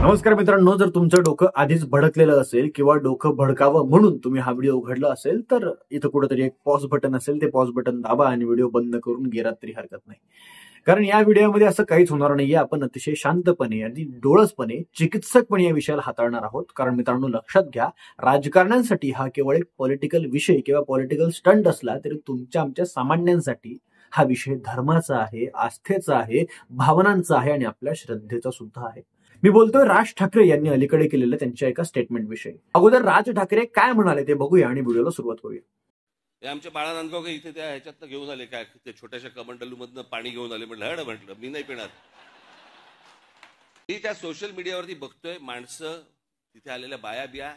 नमस्कार मित्रांनो, जर तुमचं डोकं आधीच भडकलेलं असेल किंवा डोकं भडकावं म्हणून तुम्ही हा व्हिडिओ उघडला असेल तर इथं कुठेतरी एक पॉज बटन असेल, ते पॉज बटन दाबा आणि व्हिडिओ बंद करून गेलात तरी हरकत नाही. कारण या व्हिडिओमध्ये असं काहीच होणार नाहीये. आपण अतिशय शांतपणे आणि डोळसपणे चिकित्सकपणे या विषयाला हाताळणार आहोत. कारण मित्रांनो, लक्षात घ्या, राजकारण्यांसाठी हा केवळ एक पॉलिटिकल विषय किंवा पॉलिटिकल स्टंट असला तरी तुमच्या आमच्या सामान्यांसाठी हा विषय धर्माचा आहे, आस्थेचा आहे, भावनांचा आहे आणि आपल्या श्रद्धेचा सुद्धा आहे. मी बोलतोय राज ठाकरे यांनी अलीकडे केलेल्या त्यांच्या एका स्टेटमेंट विषयी. अगोदर राज ठाकरे काय म्हणाले ते बघूया आणि व्हिडिओला सुरुवात करूया. हे आमच्या बाळा नांदगावकर इथे त्या ह्याच्यात घेऊन आले, काय ते छोट्याशा कमंडलूमधनं पाणी घेऊन आले. म्हटलं मी नाही पिणार. मी त्या सोशल मीडियावरती बघतोय, माणसं तिथे आलेल्या बाया बिया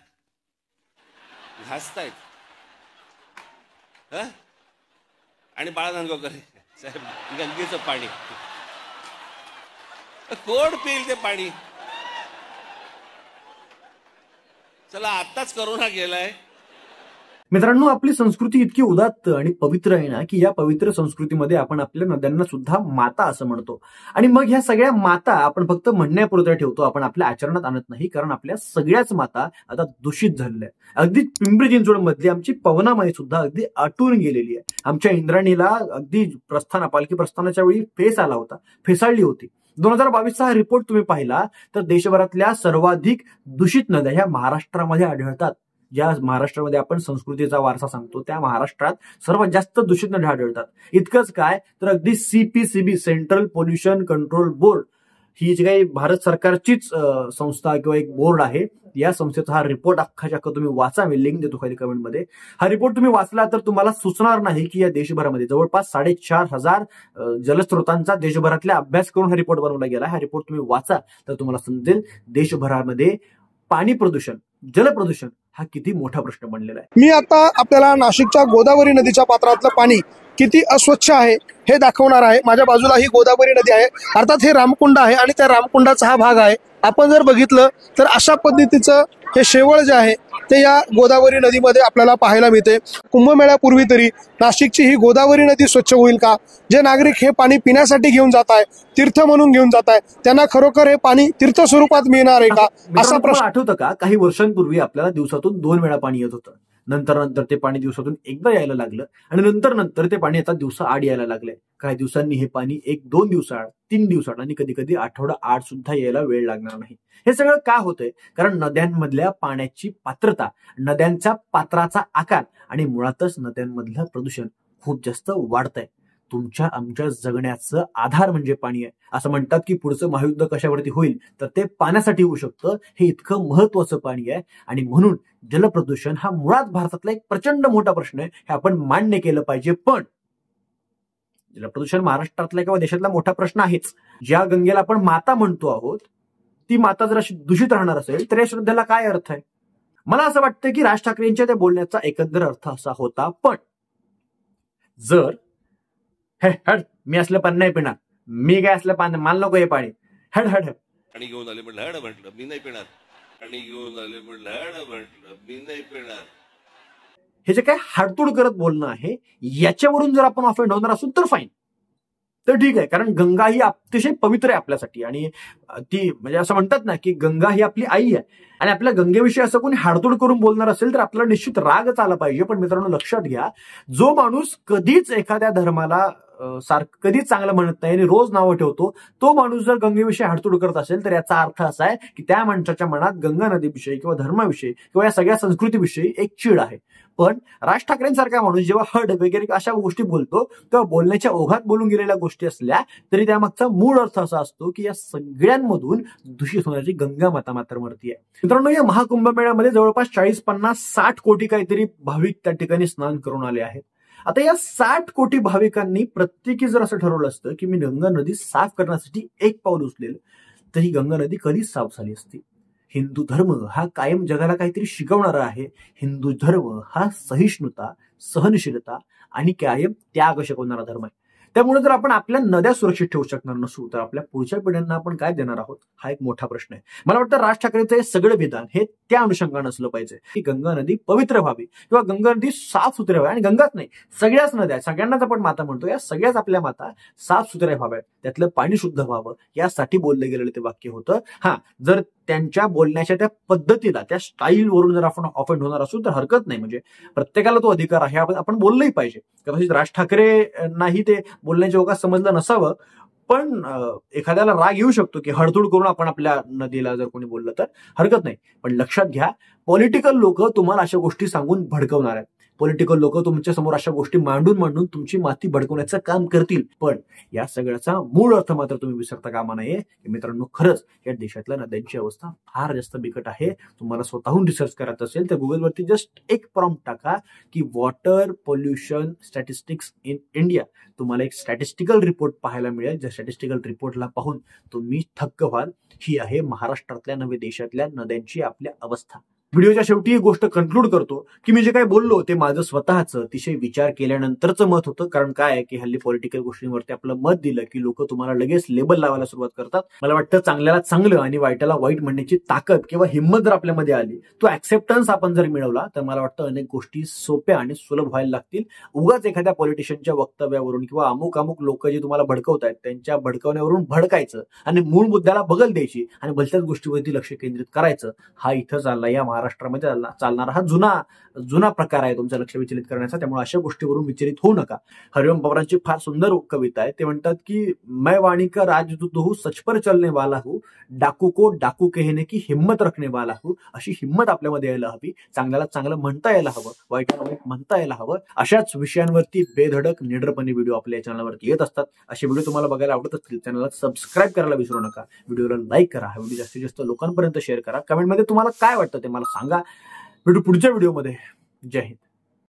घासतायत आणि बाळा नांदगावकर साहेब गंगेचं पाणी कोण पिईल ते पाणी? चला, आताच कोरोना गेलाय. मित्रांनो, आपली संस्कृती इतकी उदात्त आणि पवित्र आहे ना की या पवित्र संस्कृतीमध्ये आपण आपल्या नद्यांना सुद्धा माता असं म्हणतो. आणि मग ह्या सगळ्या माता आपण फक्त म्हणण्यापुरत्या ठेवतो, आपण आपल्या आचरणात आणत नाही. कारण आपल्या सगळ्याच माता आता दूषित झालेल्या आहेत. अगदी पिंपरी चिंचवड मधली आमची पवनामाई सुद्धा अगदी आटून गेलेली आहे. आमच्या इंद्राणीला अगदी पालखी प्रस्थानाच्या वेळी फेस आला होता, फेसाळली होती. 2022चा हा रिपोर्ट तुम्ही पाहिला तर देशभरातल्या सर्वाधिक दूषित नद्या ह्या महाराष्ट्रामध्ये आढळतात. ज्या महाराष्ट्रामध्ये आपण संस्कृतीचा वारसा सांगतो त्या महाराष्ट्रात सर्वात जास्त दूषित नद्या आढळतात. इतकंच काय तर अगदी CPCB central pollution control board ही जी काही भारत सरकारचीच संस्था किंवा एक बोर्ड आहे, या संस्थेचा हा रिपोर्ट अख्खाच्या तुम्ही वाचा. मी लिंक देतो खाली कमेंटमध्ये. हा रिपोर्ट तुम्ही वाचला तर तुम्हाला सुचणार नाही की या देशभरामध्ये जवळपास 4,500 जलस्रोतांचा देशभरातल्या अभ्यास करून हा रिपोर्ट बनवला गेला. हा रिपोर्ट तुम्ही वाचा तर तुम्हाला समजेल देशभरामध्ये पाणी प्रदूषण, जलप्रदूषण हा किती मोठा प्रश्न बनलेला आहे. मी आता आपल्याला नाशिकच्या गोदावरी नदीच्या पात्रातलं पाणी किती अस्वच्छ आहे हे दाखवणार आहे. माझ्या बाजूला ही गोदावरी नदी आहे, अर्थात हे रामकुंड आहे आणि त्या रामकुंडाचा हा भाग आहे. आपण जर बघितलं तर अशा पद्धतीचं हे शेवळ जे आहे ते या गोदावरी नदीमध्ये आपल्याला पाहायला मिळते. कुंभमेळ्यापूर्वी तरी नाशिकची ही गोदावरी नदी स्वच्छ होईल का? जे नागरिक हे पाणी पिण्यासाठी घेऊन जात आहे, तीर्थ म्हणून घेऊन जात आहे, त्यांना खरोखर हे पाणी तीर्थ स्वरूपात मिळणार आहे का, असा प्रश्न आठवतं का? काही वर्षांपूर्वी आपल्याला दिवसातून 2 वेळा पाणी येत होतं. नंतर ते पाणी दिवसातून एकदा यायला लागलं आणि नंतर ते पाणी आता दिवसा आड यायला लागलंय. काही दिवसांनी हे पाणी 1-2 दिवसाआड, 3 दिवसाआड आणि कधी कधी आठवडा आड सुद्धा यायला वेळ लागणार नाही. हे सगळं का होतंय? कारण नद्यांमधल्या पाण्याची पात्रता, नद्यांच्या पात्राचा आकार आणि मुळातच नद्यांमधलं प्रदूषण खूप जास्त वाढतंय. तुमच्या आमच्या जगण्याचं आधार म्हणजे पाणी आहे. असं म्हणतात की पुढचं महायुद्ध कशावरती होईल तर ते पाण्यासाठी होऊ शकतं. हे इतकं महत्वाचं पाणी आहे आणि म्हणून जलप्रदूषण हा मुळात भारतातला एक प्रचंड मोठा प्रश्न आहे. हे आपण मान्य केलं पाहिजे. पण जलप्रदूषण महाराष्ट्रातला किंवा देशातला मोठा प्रश्न आहेच. ज्या गंगेला आपण माता म्हणतो आहोत ती माता जर अशी दूषित राहणार असेल तर या श्रद्धेला काय अर्थ आहे? मला असं वाटतं की राज ठाकरेंच्या त्या बोलण्याचा एकंदर अर्थ असा होता. पण जर हड मी असलं पाणी नाही पिणार, मी काय असलं पाणी मला नको हे पाणी, हड पाणी घेऊन आले म्हटलं मी नाही पिणार. पाणी घेऊन आले म्हटलं मी नाही पिणार. हे जे काय हाडतूड करत बोलणं आहे याच्यावरून जर आपण ऑफेंड होणार असू तर फाईन, तर ठीक आहे. कारण गंगा ही अतिशय पवित्र आहे आपल्यासाठी आणि ती म्हणजे असं म्हणतात ना की गंगा ही आपली आई आहे आणि आपल्या गंगेविषयी असं कोणी हाडतूड करून बोलणार असेल तर आपल्याला निश्चित रागच आला पाहिजे. पण मित्रांनो, लक्षात घ्या, जो माणूस कधीच एखाद्या धर्माला कधीच चांगलं म्हणत नाही आणि रोज नावं ठेवतो, तो माणूस जर गंगेविषयी हाडतूड करत असेल तर याचा अर्थ असा आहे की त्या माणसाच्या मनात गंगा नदीविषयी किंवा धर्माविषयी किंवा या सगळ्या संस्कृतीविषयी एक चीड आहे. पण राज ठाकरेंसारखा माणूस जेव्हा हड वगैरे अशा गोष्टी बोलतो तेव्हा बोलण्याच्या ओघात बोलून गेलेल्या गोष्टी असल्या तरी त्यामागचा मूळ अर्थ असा असतो की या सगळ्यांमधून दूषित होण्याची गंगा माता मात्र मरती आहे. मित्रांनो, या महाकुंभमेळ्यामध्ये जवळपास 40-50-60 कोटी काहीतरी भाविक त्या ठिकाणी स्नान करून आले आहेत. आता या 60 कोटी भाविकांनी प्रत्येकी जर असं ठरवलं असतं की मी गंगा नदी साफ करण्यासाठी एक पाऊल उचलेल तर ही गंगा नदी कधीच साफ झाली असती. हिंदू धर्म हा कायम जगाला काहीतरी शिकवणारा आहे. हिंदू धर्म हा सहिष्णुता, सहनशीलता आणि कायम त्याग शिकवणारा धर्म आहे. त्यामुळे जर आपण आपल्या नद्या सुरक्षित ठेवू शकणार नसू तर आपल्या पुढच्या पिढ्यांना आपण काय देणार आहोत हा एक मोठा प्रश्न आहे. मला वाटतं राज ठाकरेंचं हे सगळं विधान हे त्या अनुषंगाने असलं पाहिजे की गंगा नदी पवित्र व्हावी किंवा गंगा नदी साफ सुथऱ्या व्हावी. आणि गंगाच नाही, सगळ्याच नद्या, सगळ्यांनाच आपण माता म्हणतो, या सगळ्याच आपल्या माता साफ सुथऱ्या व्हाव्यात, त्यातलं पाणी शुद्ध व्हावं यासाठी बोललं गेलेलं ते वाक्य होतं. जर त्यांच्या बोलण्याच्या त्या पद्धतीला, त्या स्टाईलवरून जर आपण ऑफेंड होणार असू तर हरकत नाही. म्हणजे प्रत्येकाला तो अधिकार आहे, आपण बोललंही पाहिजे. कदाचित राज ठाकरेंनाही ते बोलण्याच्या ओघात समजलं नसावं, पण एखाद्याला राग येऊ शकतो की हडतूड करून आपण आपल्या नदीला जर कोणी बोललं तर हरकत नाही. पण लक्षात घ्या, पॉलिटिकल लोक तुम्हाला अशा गोष्टी सांगून भडकवणार आहेत. पॉलिटिकल लोक तुमच्या समोर अशा गोष्टी मांडून तुमची माती भडकवण्याचं काम करतील. पण या सगळ्याचा मूळ अर्थ मात्र तुम्ही विसरता कामा नये की मित्रांनो, खरंच या देशातल्या नद्यांची अवस्था फार जास्त बिकट आहे. तुम्हाला स्वतःहून रिसर्च करायचं असेल तर गुगलवरती जस्ट एक प्रॉम्प्ट टाका की water pollution statistics in India. तुम्हाला एक स्टॅटिस्टिकल रिपोर्ट पाहायला मिळेल. ज्या स्टॅटिस्टिकल रिपोर्टला पाहून तुम्ही थक्क व्हाल. ही आहे महाराष्ट्रातल्या नव्हे देशातल्या नद्यांची आपल्या अवस्था. व्हिडिओच्या शेवटी एक गोष्ट कन्क्लूड करतो की मी जे काही बोललो ते माझं स्वतःचं अतिशय विचार केल्यानंतरचं मत होतं. कारण काय आहे की हल्ली पॉलिटिकल गोष्टींवरती आपलं मत दिलं की लोक तुम्हाला लगेच लेबल लावायला सुरुवात करतात. मला वाटतं चांगल्याला चांगलं आणि वाईटाला वाईट म्हणण्याची ताकद किंवा हिंमत जर आपल्यामध्ये आली, तो ऍक्सेप्टन्स आपण जर मिळवला तर मला वाटतं अनेक गोष्टी सोप्या आणि सुलभ व्हायला लागतील. उगाच एखाद्या पॉलिटिशियनच्या वक्तव्यावरून किंवा अमुक लोक जे तुम्हाला भडकवतायत त्यांच्या भडकवण्यावरून भडकायचं आणि मूळ मुद्द्याला बगल द्यायची आणि भलत्याच गोष्टीवरती लक्ष केंद्रित करायचं, हा इथं चालला या महाराष्ट्रामध्ये चालणारा हा जुना प्रकार आहे तुमचं लक्ष विचलित करण्याचा. त्यामुळे अशा गोष्टीवरून विचलित होऊ नका. हरिओम पवारांची फार सुंदर कविता आहे. ते म्हणतात की मैं वाणी का राजदूत हूं, सच पर चलने वाला हूं, डाकू को डाकू कहने की हिम्मत रखने वाला हूं. अशी हिंमत आपल्यामध्ये यायला हवी. चांगल्याला चांगलं म्हणता यायला हवं, वाईटाला वाईट म्हणता यायला हवं. अशाच विषयांवरती बेधडक निडरपणे व्हिडिओ आपल्या चॅनलवरती येत असतात. असे व्हिडिओ तुम्हाला बघायला आवडत असतील चॅनलला सबस्क्राईब करायला विसरू नका. व्हिडिओला लाईक करा. हा व्हिडिओ जास्तीत जास्त लोकांपर्यंत शेअर करा. कमेंटमध्ये तुम्हाला काय वाटतं ते मला सांगा. भेटू पुढच्या व्हिडिओमध्ये. जय हिंद.